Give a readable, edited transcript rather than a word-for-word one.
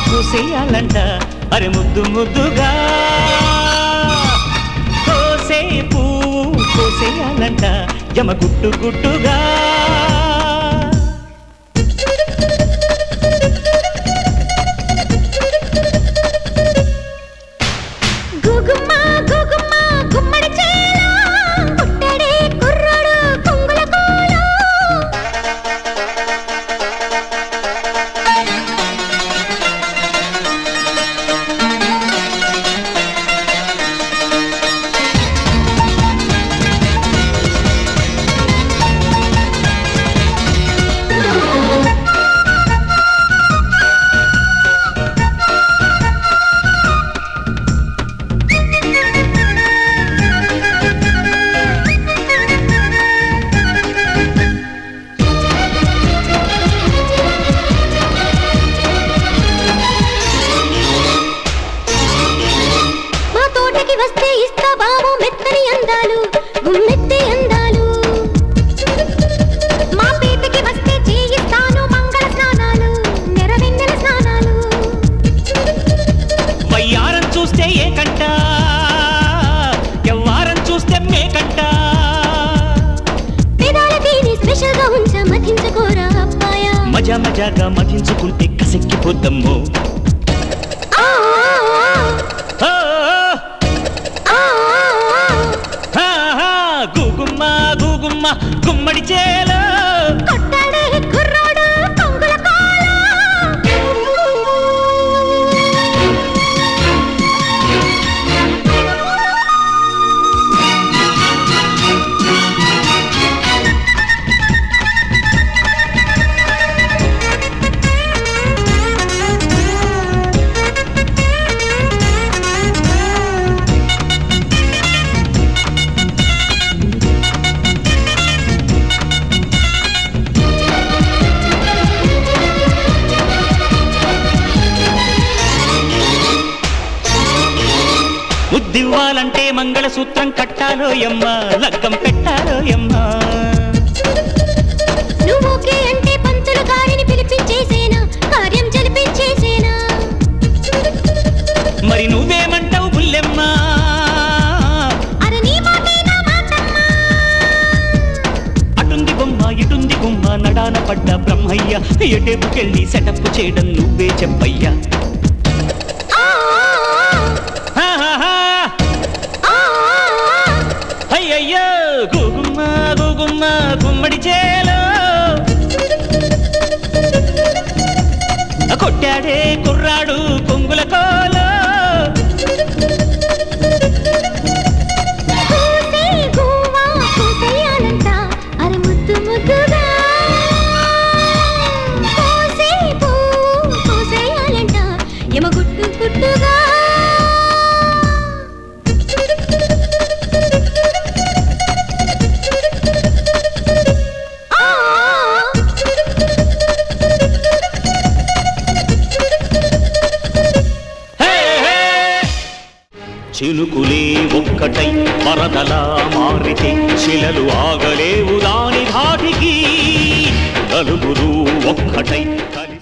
కూసేయాలంట అరే ముద్దు ముద్దుగా కోసే పువ్వు కోసేయాలంట యమ గుట్టు గుట్టుగా వస్తే ఇస్తా బాబు మెత్తని అందాలు గుమ్మెత్తే అందాలు మా పేటకి వస్తే చేయిస్తాను మంగళ స్నానాలు నెరవెన్నెల స్నానాలు వయ్యారం చూస్తే ఏ కంట ఎవ్వారం చూస్తే మే కంట పెదాల తీని స్పెషల్ గా ఉంచ మధించుకోరా అబ్బాయా మజా మజాగా మధించుకుంటే కసెక్కిపోద్దమ్మో గుమ్మడి చేలో కొట్టాడే కుర్రాడు కొంగుల కోల ముద్దివ్వాలంటే మంగళసూత్రం కట్టాలో యమ్మ లగ్గం పెట్టాలో యమ్మ నువ్వుకే అంటే పంతులు గారిని పిలిపించేసేనా కార్యం జరిపించేసేనా మరి నువ్వేమంటావు బుల్లెమ్మ అరే నీ మాటే నా మాటమ్మా అటుంది బొమ్మ ఇటుంది గుమ్మ నడాన పడ్డ బ్రహ్మయ్య ఎటేపుకెళ్ళి సెటప్ చేయడం నువ్వే చెప్పయ్యా అయ్యయ్యో గుగుమ్మ గుగుమ్మ గుమ్మడి చేలో కొట్టాడే కుర్రాడు కొంగుల కోలో అరే ముద్దు ముద్దుగా కోసేయాలంట యమ గుట్టు గుట్టుగా చినుకులే ఒక్కటై వరదలా మారితే శిలలు ఆగలేవు దాని ధాటికి నలుగురు ఒక్కటై